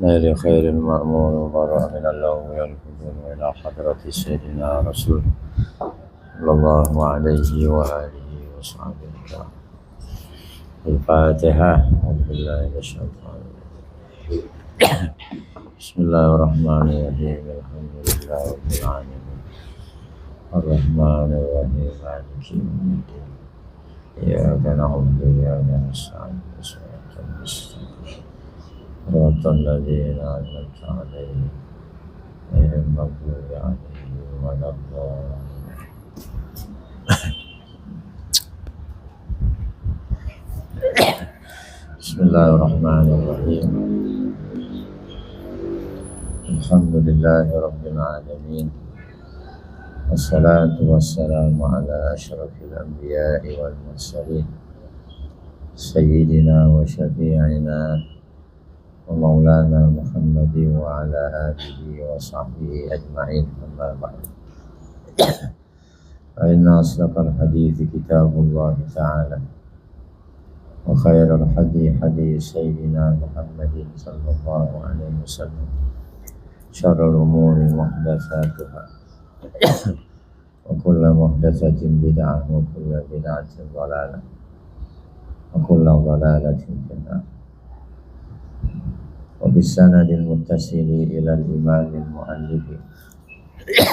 نيل خير المأمون وبراء من اللوم والفضول إلى حضرة سيدنا رسول صلى الله عليه وآله وصحبه وسلم. الفاتحة. أعوذ بالله من الشيطان الرجيم. بسم الله الرحمن الرحيم. الحمد لله رب العالمين الرحمن الرحيم مالك يوم الدين إياك نعبد وإياك نستعين صراط المستقيم صراط الذين أنعمت عليهم غير المغضوب عليهم ولا الضالين. بسم الله الرحمن الرحيم. الحمد لله رب العالمين والصلاة والسلام على أشرف الأنبياء والمرسلين سيدنا وشفيعنا ومولانا محمد وعلى آله وصحبه أجمعين. أما بعد، فإن أصدق الحديث كتاب الله تعالى وخير الحديث حديث سيدنا محمد صلى الله عليه وسلم شر الأمور محدثاتها وكل محدثة بدعة وكل بدعة ضلالة وكل ضلالة في النار. وبالسند المتصل إلى الإمام المؤلف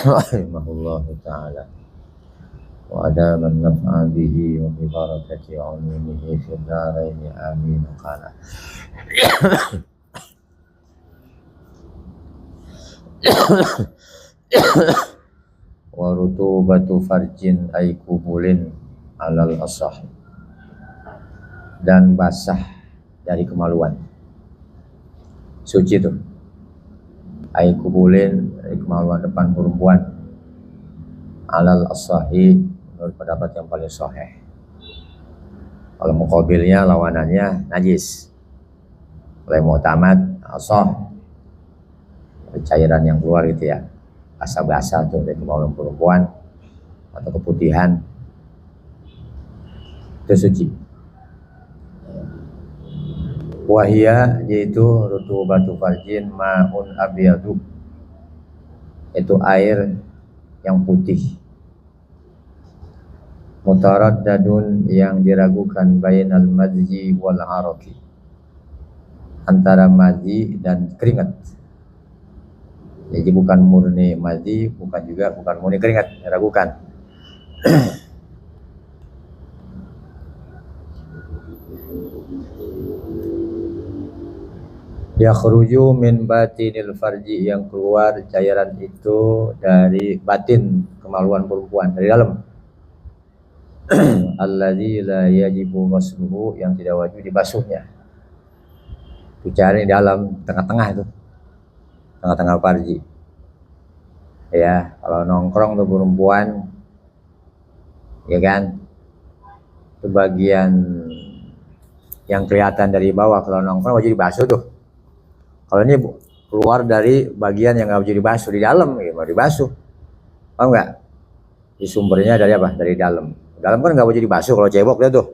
رحمه الله تعالى وأدام النفع به وببركة علومه في الدارين آمين. قال warutubatu farjin ay kubulin alal asah, dan basah dari kemaluan. Suci tuh ay kubulin dari kemaluan depan perempuan alal asahi, menurut pendapat yang paling sahih. Kalau muqabilnya lawanannya najis. Kalau mu'tamad asah, cairan yang keluar gitu ya, basah-basah tuh dari kemaluan perempuan atau keputihan, itu suci. Wahia, yaitu rutubatu farjin ma'un abyadu, itu air yang putih. Mutaraddadun, yang diragukan, bainal madji wal araqi, antara madji dan keringat. Jadi bukan murni madji, bukan murni keringat, diragukan. Yakhruju min batinil farji, yang keluar cairan itu dari batin kemaluan perempuan, dari dalam. Alladzi la yajibu ghusluhu, yang tidak wajib dibasuhnya. Itu cairan di dalam, tengah-tengah itu, tengah-tengah farji. Ya, kalau nongkrong tuh perempuan, ya kan, itu bagian yang kelihatan dari bawah. Kalau nongkrong wajib dibasuh tuh. Kalau ini keluar dari bagian yang nggak wajib dibasuh, di dalam, ya mau dibasuh. Paham nggak? Di sumbernya dari apa? Dari dalam. Dalam kan nggak wajib dibasuh kalau cebok dia tuh.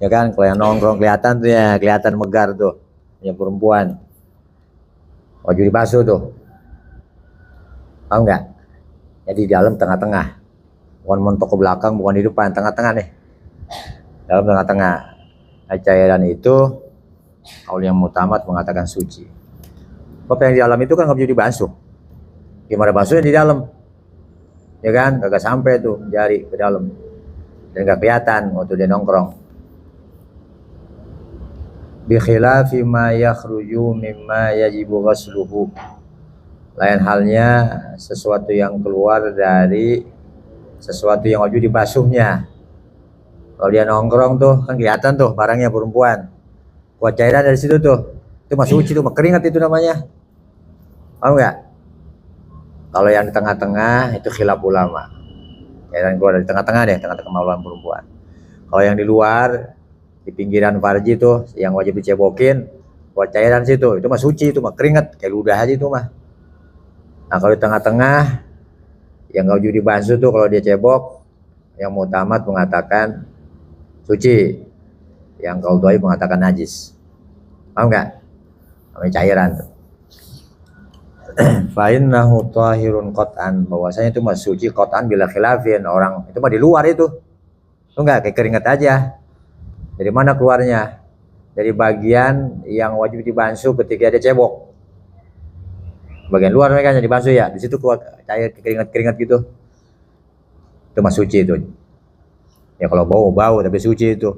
Ya kan, kalau yang nongkrong kelihatan tuh ya, kelihatan megar tuh, ya perempuan. Wajib dibasuh tuh. Paham nggak? Jadi di dalam tengah-tengah. Bukan montok ke belakang, bukan di depan, tengah-tengah nih. Dalam tengah-tengah. Cairan itu kalau yang mutamat mengatakan suci. Apa yang di dalam itu kan nggak bisa dibasuh. Gimana basuhnya di dalam? Ya kan, kagak sampai tuh jari ke dalam. Dan nggak kelihatan waktu dia nongkrong. Bi khilafi ma yakhruju mimma yajibu ghusluhu. Lain halnya sesuatu yang keluar dari sesuatu yang wajib dibasuhnya. Kalau dia nongkrong tuh kan kelihatan tuh barangnya perempuan. Kuat cairan dari situ tuh, itu masih suci tuh, keringat itu namanya. Paham nggak? Kalau yang di tengah-tengah itu khilaf ulama. Cairan keluar dari tengah-tengah deh, tengah-tengah kemaluan perempuan. Kalau yang di luar, di pinggiran farji tuh, yang wajib dicebokin, kuat cairan situ, itu mah suci, itu mah keringat, kayak ludah aja itu mah. Nah kalau di tengah-tengah, yang nggak wajib dibasuh tuh kalau dia cebok, yang mu'tamad mengatakan suci. Yang Qaudai mengatakan najis. Paham nggak? namanya cairan tuh. Fa innahu tahirun qat'an, bahwasanya itu masih suci qat'an bila khilafin, orang itu mah di luar itu enggak kayak keringat aja. Dari mana keluarnya? Dari bagian yang wajib dibasuh ketika ada cebok, bagian luar mereka yang dibasuh ya, di situ keluar cair keringat gitu, itu masih suci itu ya. Kalau bau tapi suci itu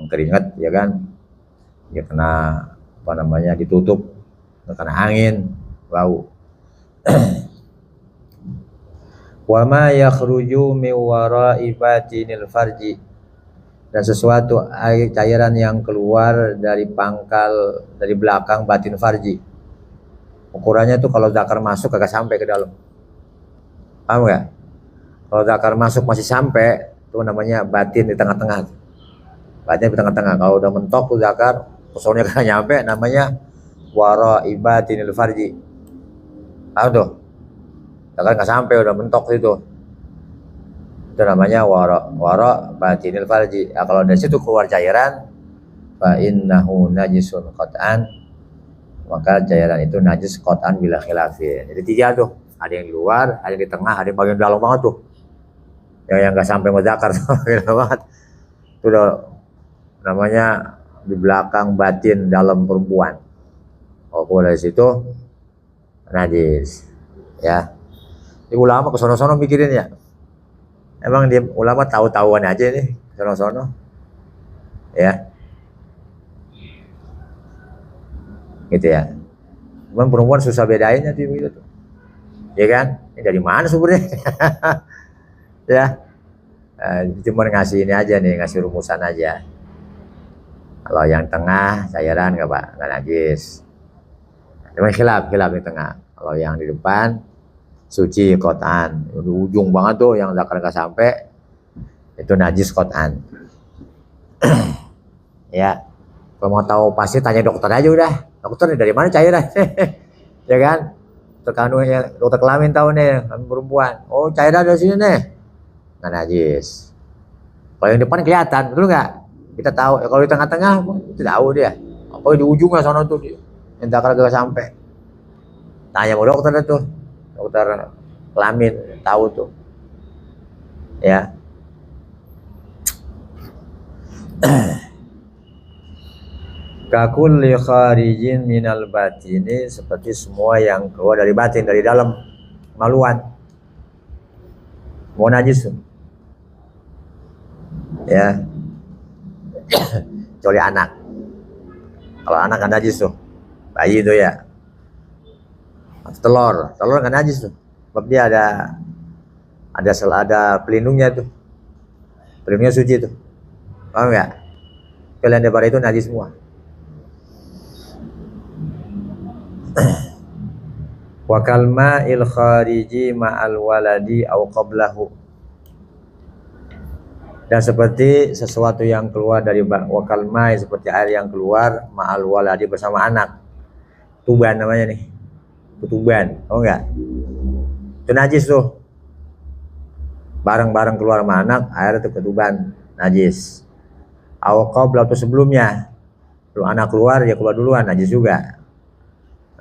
keringat ya kan, ya kena apa namanya, ditutup, kena angin bau. Wa ma yakhruju min wara'i batinil farji, dan sesuatu air cairan yang keluar dari pangkal, dari belakang batin farji. Ukurannya tuh kalau zakar masuk kagak sampai ke dalam, paham nggak? Kalau zakar masuk masih sampai, itu namanya batin di tengah-tengah. Batin di tengah-tengah. Kalau udah mentok tuh zakar, pesonnya kagak nyampe, namanya wara'i batinil farji. Paham tuh? Zakar nggak sampai, udah mentok situ, itu namanya wara batinil farji. Nah, kalau dari situ keluar cairan, fa innahu najisun qat'an, maka cairan itu najis qat'an bila khilafin. Jadi tiga tuh, ada yang di luar, ada yang di tengah, ada yang bagian dalam banget tuh, yang nggak sampai muzakar banget, itu udah namanya di belakang batin dalam perempuan. Kalau keluar dari situ najis ya. Ini ulama kesono-sono mikirin ya. Emang dia ulama tahu-tahuan aja nih, sono-sono ya, gitu ya. Cuman perempuan susah bedainnya tuh gitu, ya kan? Ini dari mana sumbernya? Ya, cuma ngasih ini aja nih, ngasih rumusan aja. Kalau yang tengah cairan nggak najis, cuma khilaf di tengah. Kalau yang di depan suci qat'an, di ujung banget tuh yang zakar nggak sampai, itu najis qat'an. Ya, kalau mau tahu pasti tanya dokter aja udah, dokter nih dari mana cairan? Ya kan, terkandungnya dokter kelamin tahu nih, kelamin perempuan, oh cairan dari sini nih, nggak najis. Kalau yang depan kelihatan, betul nggak? Kita tahu. Ya, kalau di tengah-tengah itu tahu dia, apa di ujungnya sana tuh yang zakar nggak sampai, tanya sama dokter tuh, dokter kelamin tahu tuh ya. Kakul li kharijin minal batini, seperti semua yang keluar dari batin, dari dalam maluan, mau najis tuh ya. Kecuali anak, kalau anak kan najis tuh, bayi tuh ya. Telur nggak najis tuh, sebab dia ada pelindungnya tuh, pelindungnya suci tuh, paham nggak? Kalian daripada itu najis semua. Wa kalma il khariji ma'al waladi au qablahu, dan seperti sesuatu yang keluar dari wakal mai, seperti air yang keluar ma'al waladi, bersama anak. Tuban namanya nih, tuban, oh enggak, itu najis tuh, bareng-bareng keluar sama anak, air itu ketuban, najis. Awqab atau sebelumnya, kalau anak keluar ya keluar duluan, najis juga,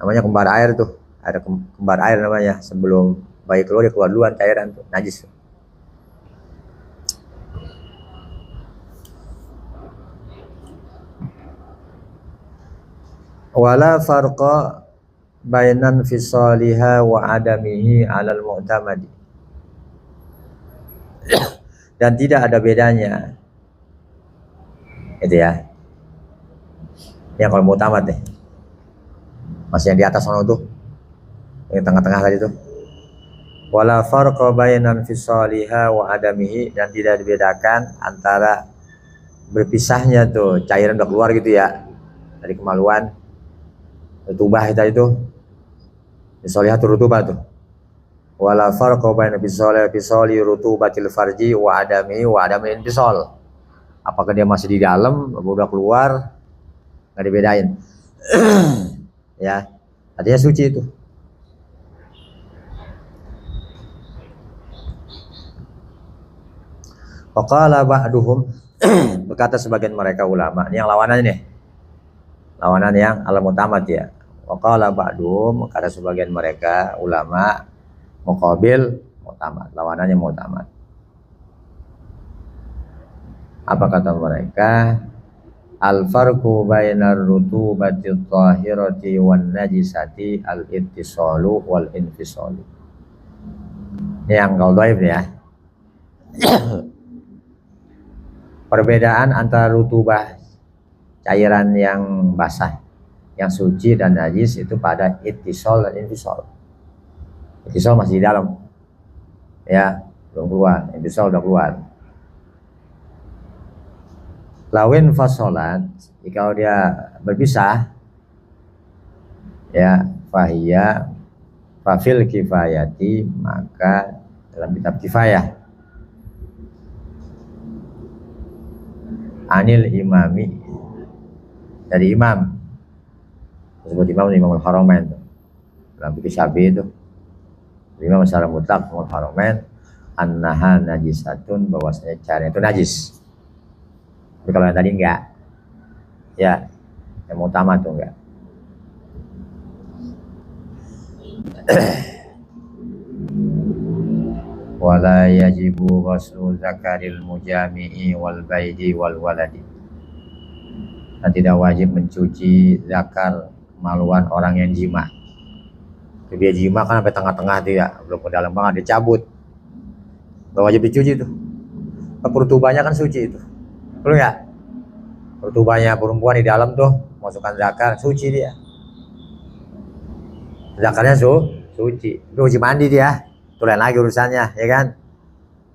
namanya kembar air tuh, ada kembar air namanya, sebelum bayi keluar dia keluar duluan cairan tuh, najis. Wala farqa bainan fisaliha wa adamihi alal mu'tamadi, dan tidak ada bedanya itu ya. Yang kalau mu'tamad deh, masih yang di atas sana tuh, yang tengah-tengah tadi tuh. Wala farqa bainan fisaliha wa adamihi, dan tidak dibedakan antara berpisahnya tuh cairan udah keluar gitu ya dari kemaluan, rutubah itu fisaliha tuh rutubah tuh. Wala farqa baina fisali rutubatil farji wa adami infisal, apakah dia masih di dalam atau udah keluar, nggak dibedain. Ya, artinya suci itu. Faqala ba'duhum, berkata sebagian mereka ulama, ini yang lawanan nih, lawanan yang al-mu'tamad ya, Wa qala ba'dhum, kata sebagian mereka ulama, muqabil mu'tamad, lawanannya mu'tamad. Apa kata mereka? Al farqu bainar rutubati dhahirati wan najisati al ittisalu wal infisalu. Ini yang kau dhaif ya. Perbedaan antara rutubah cairan yang basah, yang suci dan najis itu pada ittisal dan infisal. Ittisal masih di dalam, ya belum keluar. Infisal udah keluar. Lawin fasolat, jika dia berpisah, ya fahiyya fafil kifayati, maka dalam kitab kifayah anil imami, dari imam disebut imamul haramain dalam fikih Syafi'i itu, imam secara mutlak imamul haramain annaha najisatun, bahwasanya cairan itu najis. Tapi kalau yang tadi enggak, ya yang utama tuh enggak. Wala yajibu ghuslu zakaril mujami'i wal baidi wal waladi. Dan tidak wajib mencuci zakar kemaluan orang yang jima. Jadi dia jima kan sampai tengah-tengah tuh ya, belum ke dalam banget, dicabut. Gak wajib dicuci tuh. Pertubannya kan suci itu. Betul ya? Pertubannya perempuan di dalam tuh, masukkan zakar, suci dia. Zakarnya suci. Itu wajib mandi dia. Itu lain lagi urusannya, ya kan?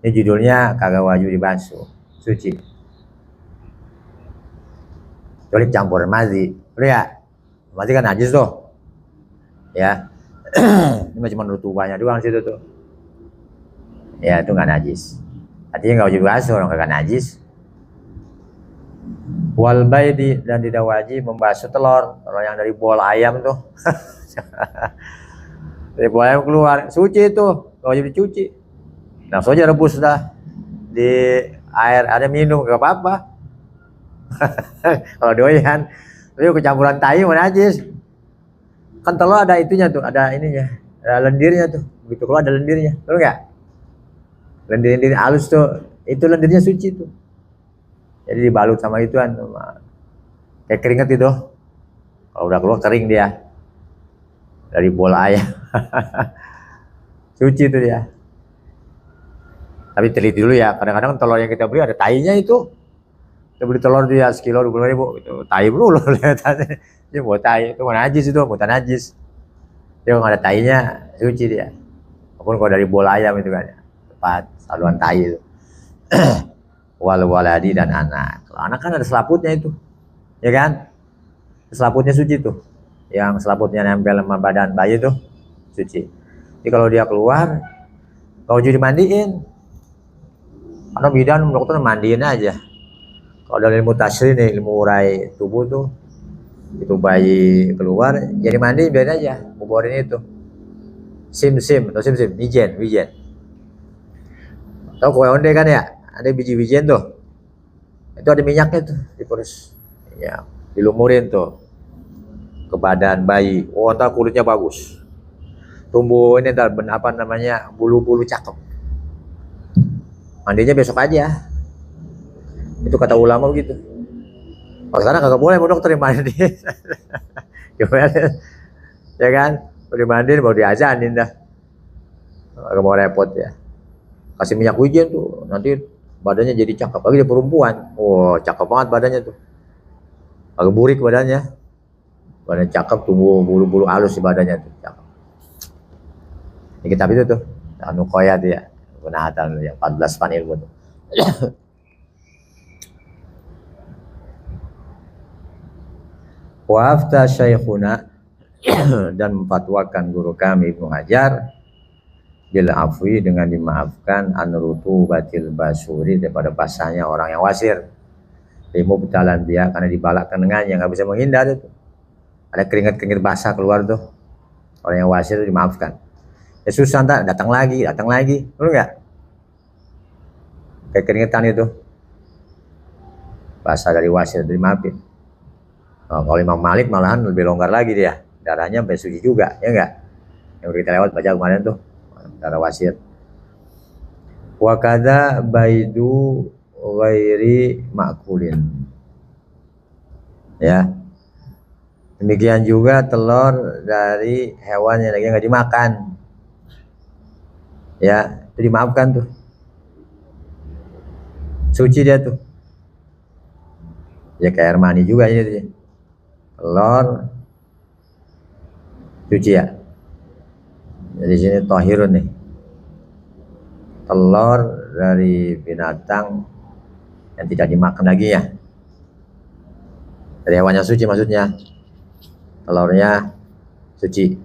Ini judulnya kagak wajib dibasuh, suci. Kecuali campuran mazi, betul ya? Mazi kan najis tuh, ya. Ini cuma rutubahnya doang situ tuh. Ya itu nggak najis. Artinya nggak wajib dibasuh orang kagak najis. Wal baidi, dan tidak wajib membasuh telur yang dari bola ayam tuh. Dari bola ayam keluar, suci itu, nggak wajib dicuci. Langsung aja rebus dah di air, ada minum gak apa-apa. Kalau doyan, tapi kecampuran tai mau najis. Kan telur ada itunya tuh, ada ininya, ada lendirnya tuh. Begitu keluar ada lendirnya, betul nggak? Lendir-lendir halus tuh, itu lendirnya suci tuh. Jadi dibalut sama ituan, kayak keringet itu. Kalau udah keluar kering dia dari bola ayam. Suci itu dia. Tapi teliti dulu ya, kadang-kadang telur yang kita beli ada tainya itu. Kita beli telur dia sekilo 20.000, itu tai dulu lihatannya. Dia buat tai, itu najis itu, buatan najis. Dia nggak ada tainya, suci dia. Walaupun kalau dari bola ayam itu kan, tepat saluran tai itu. Wal waladi, dan anak. Kalau anak kan ada selaputnya itu, ya kan? Selaputnya suci tuh. Yang selaputnya nempel sama badan bayi tuh suci. Jadi kalau dia keluar, kalau jadi dimandiin, karena bidan dokter mandiin aja. Kalau dari ilmu tasri nih, ilmu urai tubuh tuh, itu bayi keluar, jadi mandi biarin aja, buburin itu. Sim atau sim, wijen. Tahu kue onde kan ya? Ada biji-bijian tuh, itu ada minyaknya tuh, diperes, ya, dilumurin tuh ke badan bayi. Oh, ntar kulitnya bagus, tumbuh ini ntar apa namanya, bulu-bulu cakep. Mandinya besok aja, itu kata ulama begitu. Kalau sekarang kagak boleh mau dokter yang mandi. Gimana? Ya kan, baru dimandiin baru diazanin dah, kagak mau repot ya. Kasih minyak wijen tuh, nanti badannya jadi cakep. Lagi dia perempuan, oh cakep banget badannya tuh, agak burik badannya, badan cakep, tumbuh bulu-bulu halus di badannya tuh, cakep. Di kitab itu tuh, Nukoya tuh ya, Penahatan yang 14 pan ilmu tuh. Wafta syekhuna, dan memfatwakan guru kami Ibnu Hajar, bil afwi, dengan dimaafkan, anrutu batil basuri, daripada basahnya orang yang wasir. Limu betalan dia, karena dibalakkan dengannya, nggak bisa menghindar itu. Ada keringat basah keluar tuh, orang yang wasir itu dimaafkan. Ya susah, ntar datang lagi, betul nggak? Kayak keringetan itu, basah dari wasir, dimaafin. Kalau Imam Malik malahan lebih longgar lagi dia. darahnya bersuci juga, ya enggak? Yang kita lewat baca kemarin tuh, darah wasit. Wa kadza baidu ghairi makulin. Ya. Demikian juga telur dari hewan yang lagi nggak dimakan. Ya, itu dimaafkan tuh. Suci dia tuh. Ya kayak air mani juga ini. Telur suci ya. Jadi sini tahirun nih. Telur dari binatang yang tidak dimakan lagi ya. Dari hewan yang suci maksudnya. Telurnya suci.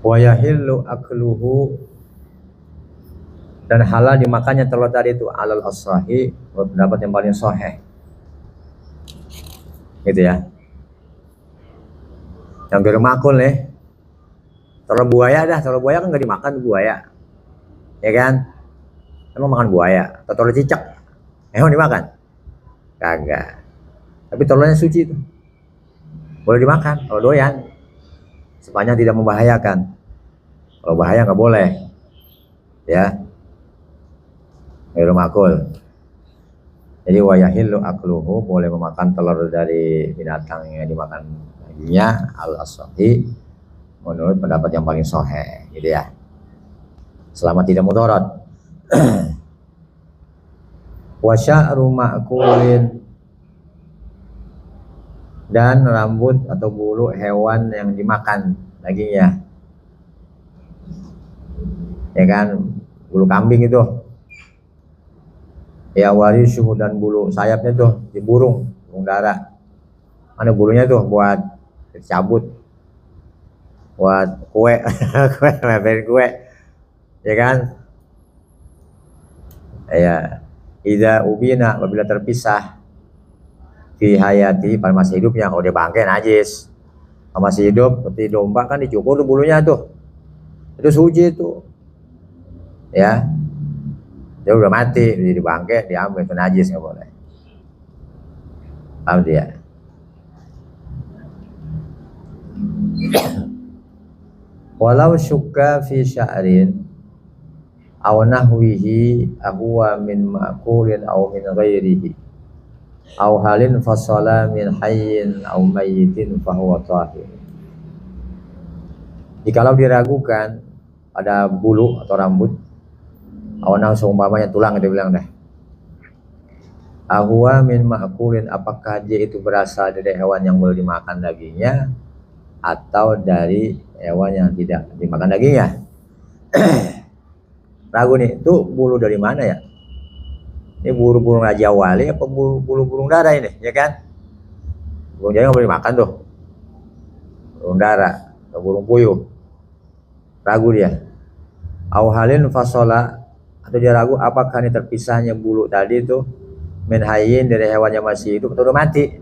Wa yahillu akluhu, dan halal dimakannya telur tadi itu alal as-sahih, pendapat yang paling sahih. Gitu ya. Yang baru makul nih. Telur buaya telur buaya kan nggak dimakan buaya, ya kan? Emang makan buaya, atau telur cicak, emang dimakan? Kagak. Tapi telurnya suci itu, boleh dimakan kalau doyan, sepanjang tidak membahayakan. Kalau bahaya nggak boleh, ya. Baru makul. Jadi wayahillu akluhu, boleh memakan telur dari binatang yang dimakan dagingnya al-sahih, menurut pendapat yang paling sahih, gitu ya. Selama tidak mudarat. Wa sya'ru ma'kulin, dan rambut atau bulu hewan yang dimakan dagingnya. Ya kan, bulu kambing itu. Ya warisuhu, dan bulu sayapnya tuh di burung dara. Mana bulunya tuh buat cabut, buat kue, kue, ya kan? Ya, idza ubina, apabila terpisah fi hayati, pada masih hidupnya. Kalau dia bangkai najis. Kalau masih hidup seperti domba kan dicukur tuh bulunya tuh, itu suci itu, ya. Dia udah mati, jadi bangkai diambil, itu najis, nggak boleh. Paham dia? Walau syukka fi sya'rin aw nahwihi ahwa min ma'kulin aw min ghairihi aw halin fasala min hayyin aw mayyitin fahuwa tahir. Jikalau diragukan pada bulu atau rambut, awanang seumpamanya tulang, itu bilang dah. Ahwa min ma'kulin, apakah dia itu berasal dari hewan yang boleh dimakan dagingnya atau dari hewan yang tidak dimakan dagingnya. Ragu nih, itu bulu dari mana ya? Ini burung Raja Wali apa burung dara ini, ya kan? Burung jaya nggak boleh dimakan tuh. Burung dara atau burung puyuh. Ragu dia. Auhalin fasola, atau dia ragu apakah ini terpisahnya bulu tadi itu min hayyin, dari hewan yang masih hidup atau udah mati.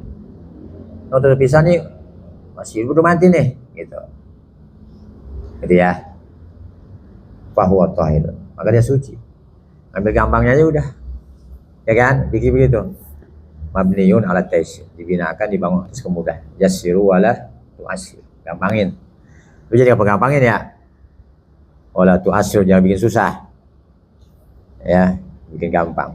Kalau terpisah nih masih hidup udah mati nih, gitu. Gitu ya. Fahuwa tahir, maka dia suci. Ambil gampangnya aja udah, ya kan? Bikin begitu. Mabniun ala taisir, dibinakan, dibangun atas kemudahan. Yassiru wala tu'assir, gampangin. Lu jadi gampangin ya. Wala tu'assir, jangan bikin susah. Ya, bikin gampang.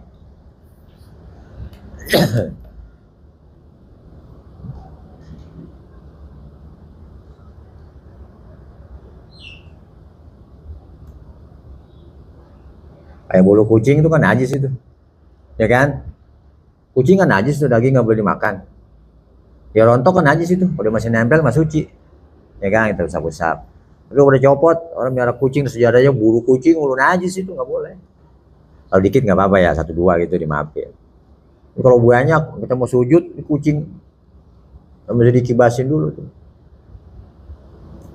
Kayak bulu kucing itu kan najis itu, ya kan? Kucing kan najis tuh, daging nggak boleh dimakan. Ya rontok kan najis itu, udah masih nempel masih suci, ya kan? Kita usap-usap. Tapi udah copot, orang miara kucing sejarahnya bulu kucing, bulu najis itu nggak boleh. Kalau dikit nggak apa-apa ya, 1-2 gitu dimaafin. Tapi kalau banyak, kita mau sujud di kucing, mesti dikibasin dulu tuh,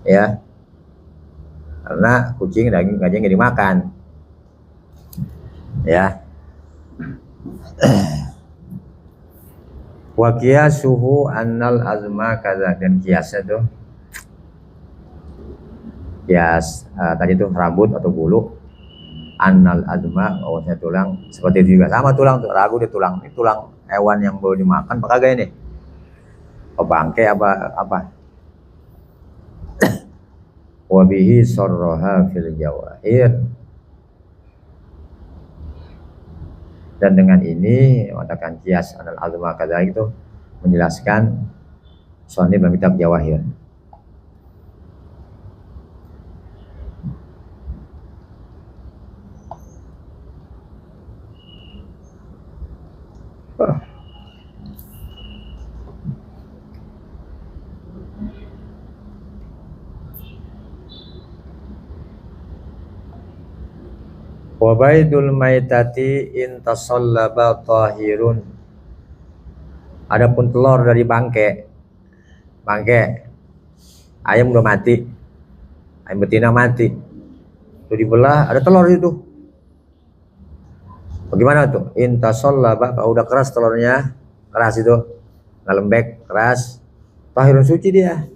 ya. Karena kucing daging nggak dimakan. Ya. Wa qiyasuhu annal azma kaza, dan kiasnya tuh Kias tadi itu rambut atau bulu. Annal azma, bahwasanya tulang seperti itu juga sama tulang tuh, ragu di tulang. Ini tulang hewan yang boleh dimakan apa kagak ini? Oh, bangke apa? Wabihi sorroha fil jawahir, dan dengan ini mengatakan kias anal azma kata itu menjelaskan soalnya dalam kitab Jawahir. Wa baidul maitati in tasallaba tahirun. Adapun telur dari bangke ayam udah mati, ayam betina mati, itu dibelah ada telur itu. Bagaimana tuh? In tasallaba, kalau udah keras telurnya, keras itu, nggak lembek, keras, tahirun suci dia.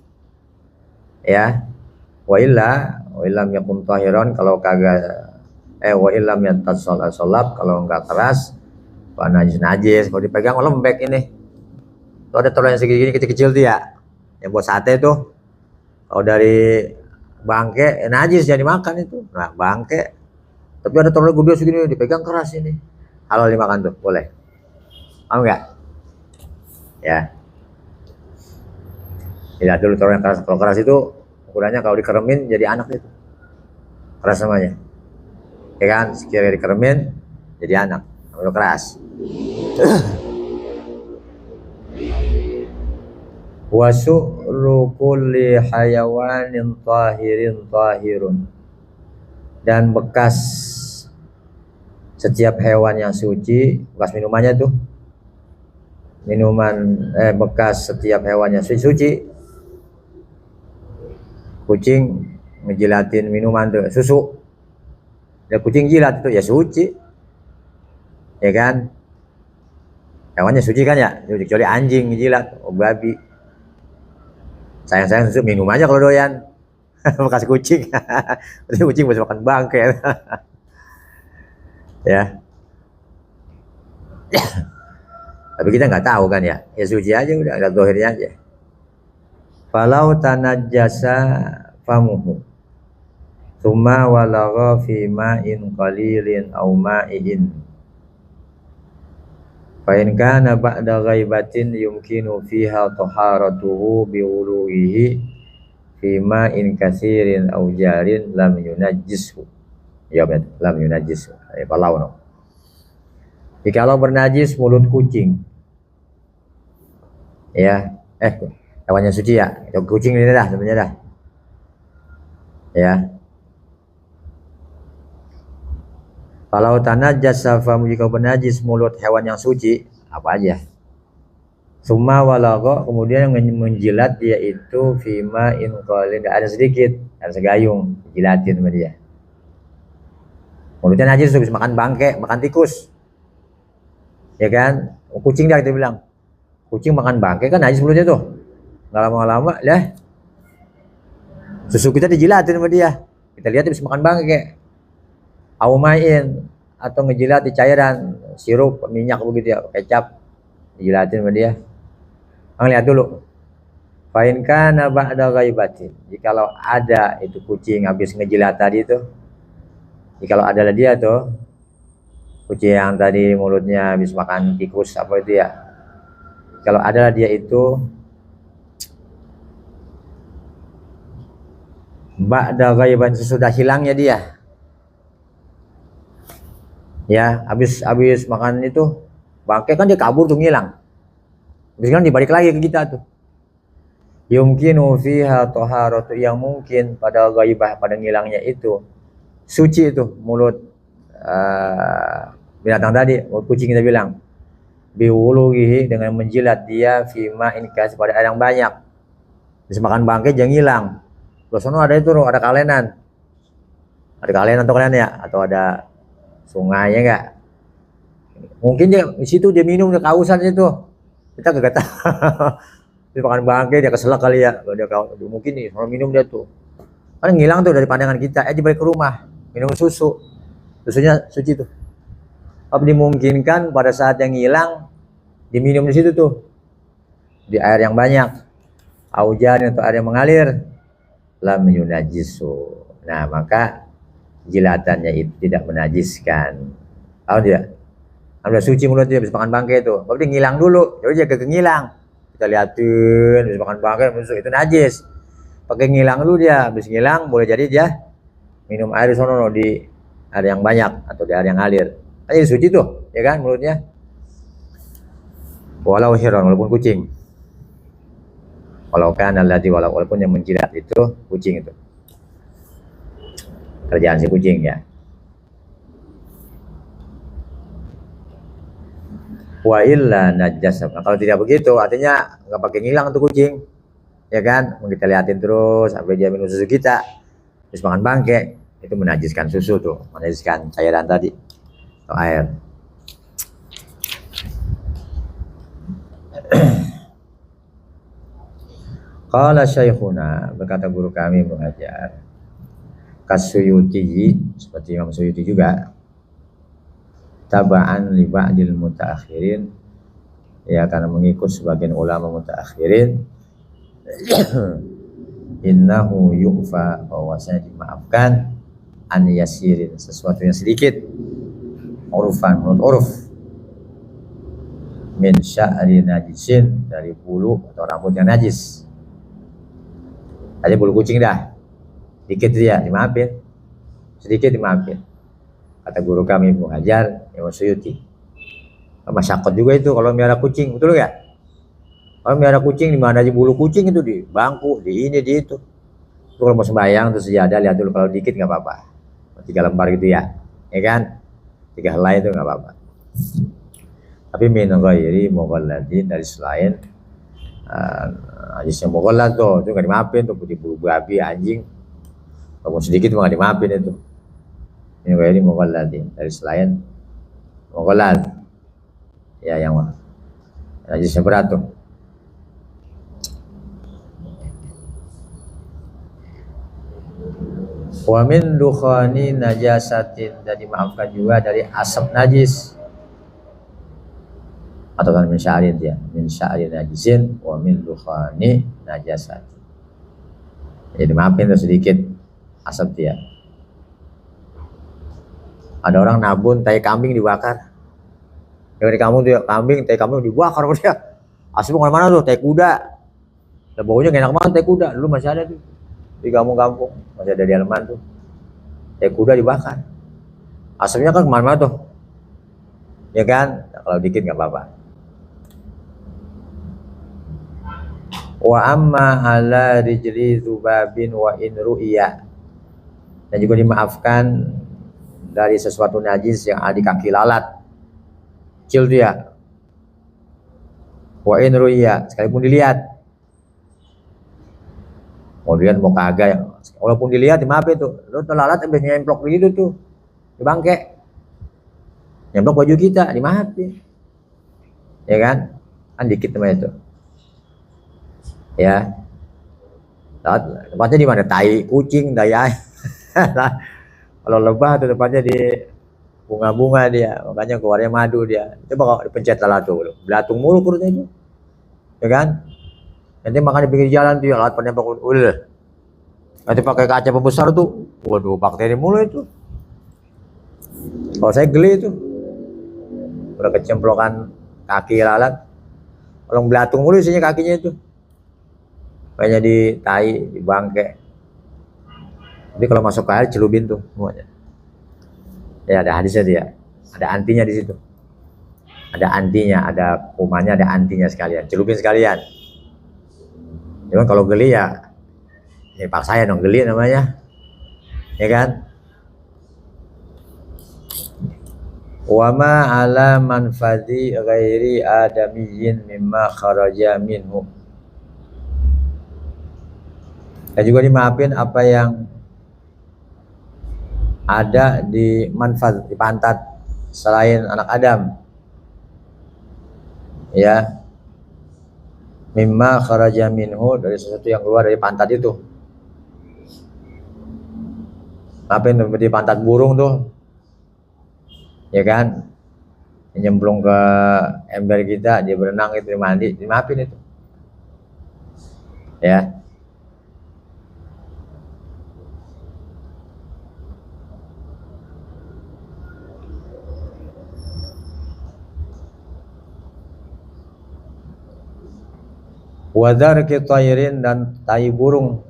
Ya, wa illam yakun tahiran, kalau kagak wa illam yantasallab, kalau enggak keras wa najis, kalau dipegang lembek ini. Tuh ada telur yang segini kecil-kecil dia yang buat sate tuh, kalau dari bangke najis jangan dimakan itu. Nah, bangke tapi ada telur gede segini dipegang keras ini, halal dimakan tuh, boleh. Mau enggak? Ya, lihat dulu telur yang keras. Kalau keras itu ukurannya kalau dikeremin jadi anak itu, keras namanya. Ya kan, sekiranya dikeremin jadi anak, kalau keras. Wasu'ru kulli hayawanin tahirun, dan bekas setiap hewan yang suci, bekas minumannya tuh, bekas setiap hewan yang suci. Kucing ngejilatin minuman tuh, susu, ya kucing jilat itu ya suci, ya kan, hewannya suci kan ya, kecuali anjing ngejilat, babi, sayang susu minum aja kalau doyan. Bekas kucing. Berarti kucing bisa makan bangke. Ya. Tapi kita nggak tahu kan ya. Ya suci aja udah, lihat dohirnya aja. Falau tanajjasa famuhu, tsumma walagha fi ma'in qalilin aw ma'in, fa in kana ba'da ghaibatin yumkinu fiha taharatuhu biwuluhi fi ma'in katsirin aw jarin lam yunajjishu. Ya betul, lam yunajjishu. Falau no. Jikalau bernajis mulut kucing, ya, hewannya suci ya, kucing ini dah sebenarnya dah, ya. Kalau tanajjasa famu, jika bernajis mulut hewan yang suci, apa aja. Summa walagha, kemudian yang menjilat dia itu fima in qalin, ada sedikit, ada segayung, jilatin sama dia. Mulutnya najis, bisa makan bangke, makan tikus. Ya kan? Kucing dah kita bilang. Kucing makan bangke kan najis mulutnya tuh. Enggak lama-lama lah susu kita dijilatin sama dia. Kita lihat dia bisa makan bangke. Aumain, atau ngejilat di cairan, sirup, minyak begitu ya, kecap, dijilatin sama dia. Lihat dulu. Fa in kana ba'da ghaibatin, jikalau ada itu kucing habis ngejilat tadi itu, jikalau adalah dia tuh kucing yang tadi mulutnya habis makan tikus apa itu ya, kalau adalah dia itu ba'da ghaiban, sesudah hilangnya dia, ya, habis makan itu bangke kan dia kabur tuh, ngilang, habis kan dibalik lagi ke kita tuh. Yumkinu fiha taharatu, yang mungkin pada ghaibah, pada ngilangnya itu suci itu mulut binatang tadi, kucing kita bilang, biwuluhi, dengan menjilat dia fima inkas, pada air yang banyak, bisa makan bangke jangan hilang. Terus ada itu, ada kalenan tuh kalian ya, atau ada sungai ya enggak, mungkin dia di situ dia minum, dia kausan itu, kita gak tahu. Dia makan bangke, dia keselak kali ya, dia mungkin nih kalau minum dia tuh Kan ngilang tuh dari pandangan kita. Balik ke rumah, minum susu. Susunya suci tuh. Apa dimungkinkan pada saat yang hilang diminum di situ tuh, di air yang banyak, aujan atau air yang mengalir, lam yunajisu. Nah, maka jilatannya itu tidak menajiskan. Tahu tidak? Udah suci mulutnya habis makan bangkai itu. Tapi ngilang dulu, jadi jaga ngilang. Kita liatin habis makan bangkai masuk itu najis. Pakai ngilang dulu dia, habis ngilang boleh jadi dia minum air sono di air yang banyak atau di air yang ngalir. Jadi suci tuh, ya kan mulutnya. Walau hiron, walaupun kucing. Walaupun yang menjilat itu kucing itu. Kerjaan si kucing ya. Wa illa najas. Nah, kalau tidak begitu artinya nggak pakai ngilang tuh kucing. Ya kan? Kita liatin terus sampai dia minum susu kita. Terus makan bangke, itu menajiskan susu tuh, menajiskan cairan tadi atau air. Qala syekhuna, berkata guru kami mengajar, Kasuyuti, seperti Imam Suyuti juga, taba'an li ba'dil mutaakhirin, ya karena mengikut sebagian ulama mutaakhirin, innahu yu'fa, bahwasanya dimaafkan an yasirin, sesuatu yang sedikit, urufan, menurut uruf, min sya'ri najisin, dari bulu atau rambut yang najis. Tadi bulu kucing dah, sedikit dia dimaafin, sedikit dimaafin. Kata guru kami Ibnu Hajar, Imam Suyuti, masyakot juga itu kalau miara kucing, betul gak? Kalau miara kucing di mana aja bulu kucing itu, di bangku, di ini, di itu. Itu kalau mau sembahyang terus sejadah lihat dulu, kalau dikit nggak apa-apa, 3 lembar gitu ya kan? 3 helai itu nggak apa-apa. Tapi min ghairi mughalladin, dari selain najisnya mughallad tuh, itu nggak dimaafin tuh, putih bulu babi, anjing, kalau sedikit nggak dimaafin itu. Min ghairi mughalladin, dari selain mughallad ya, yang najisnya berat tuh. Wa min dukhani najasatin, dan dimaafkan juga dari asap najis, atau kan min sya'rin dia, min sya'rin najisin wa min dukhani najasatin. Jadi maafin tuh sedikit asap dia. Ada orang nabun tai kambing dibakar. Dari kamu tuh kambing, tai kambing dibakar sama dia. Asapnya kemana-mana tuh, tai kuda. Dan baunya enak banget tai kuda. Dulu masih ada tuh di kampung-kampung, masih ada di halaman tuh, tai kuda dibakar. Asapnya kan kemana-mana tuh, ya kan? Nah, kalau dikit nggak apa-apa. Wa amma ala rijli dzubabin wa in ru'ya, dan juga dimaafkan dari sesuatu najis yang ada di kaki lalat kecil dia. Wa in ru'ya, sekalipun dilihat. Mau dilihat mau kagak, walaupun dilihat dimaafin tuh. Lu lalat habis nyemplok begitu tuh di bangke, nyemplok baju kita, dimaafin, ya kan? Kan dikit namanya itu, ya. Tempatnya di mana? Tai kucing, tai ayam. Kalau lebah tuh tempatnya di bunga-bunga dia, makanya keluarnya madu dia. Coba kalau dipencet lalat tuh, belatung mulu perutnya itu, ya kan? Nanti makan di pinggir jalan tuh, lalat pada nempel udah. Nanti pakai kaca pembesar tuh, waduh bakteri mulu itu. Kalau saya geli itu, udah kecemplokan kaki lalat, kalau belatung mulu isinya kakinya itu, kayaknya di tai, di bangke. Jadi kalau masuk ke air celupin tuh semuanya. Ya ada hadisnya dia, ada antinya di situ, ada antinya, ada kumannya, ada antinya sekalian, celupin sekalian. Cuman kalau geli ya paksain dong, geli namanya, ya kan? Wa ma ala manfadi ghairi adamiyyin mimma kharaja minhu, dan juga dimaafin apa yang ada di manfaat, di pantat selain anak Adam, ya. Mimma kharaja minhu, dari sesuatu yang keluar dari pantat itu. Ngapain tuh di pantat burung tuh, ya kan? Nyemplung ke ember kita, dia berenang itu, mandi, dimaafin itu. Ya. Wadar kitairin, dan tai burung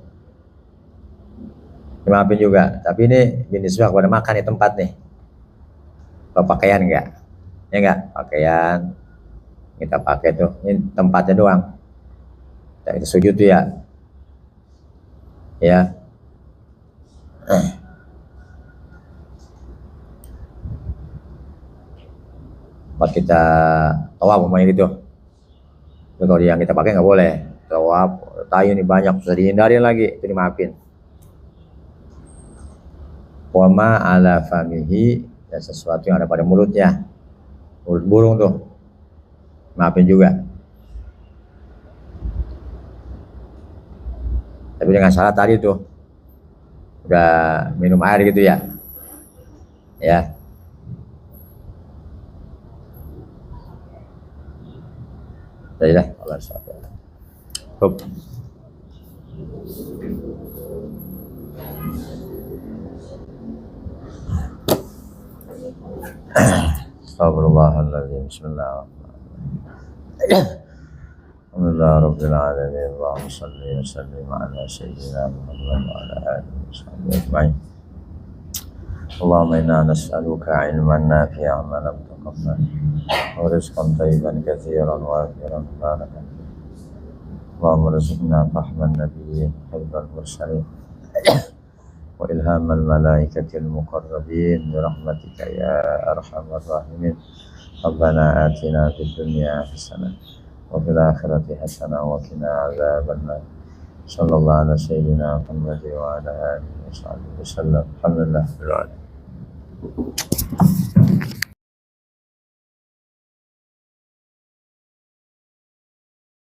dimaafin juga. Tapi ini binisbah kepada makan di tempat nih. Kalau pakaian enggak? Ya enggak? Pakaian kita pakai tuh, ini tempatnya doang. Kita sujud tuh ya. Ya. Tempat kita tawaf umpamanya gitu. Tapi kalau yang kita pakai nggak boleh. Tawaf, tayu ini banyak, bisa dihindarin lagi, itu dimaafin. Wama ala famihi, dan sesuatu yang ada pada mulutnya, mulut burung tuh, maafin juga. Tapi dengan syarat tadi tuh, udah minum air gitu ya, ya. Jadilah Allah SWT. Hup. Astagfirullahaladzim. Bismillahirrahmanirrahim. Alhamdulillah Rabbil Alamin. Allahumma salli wa sallim ala Sayyidina Muhammad wa ala alihi wa sahbihi ajma'in. Allahumma inna nas'aluka ilman nafi'an wa lam taqabbal wa rizqan tayyiban katsiran wa akhiran barakan. Allahumma rizqna fahman nabiyyin hibbal mursalin wa ilhamal malaikatil muqarrabin bi rahmatika ya arhamar rahimin. Rabbana atina fid dunya hasanah wa fil akhirati hasanah wa qina adzabannar. Sallallahu ala sayyidina Muhammad wa ala alihi wa sahbihi wasallam. Alhamdulillah.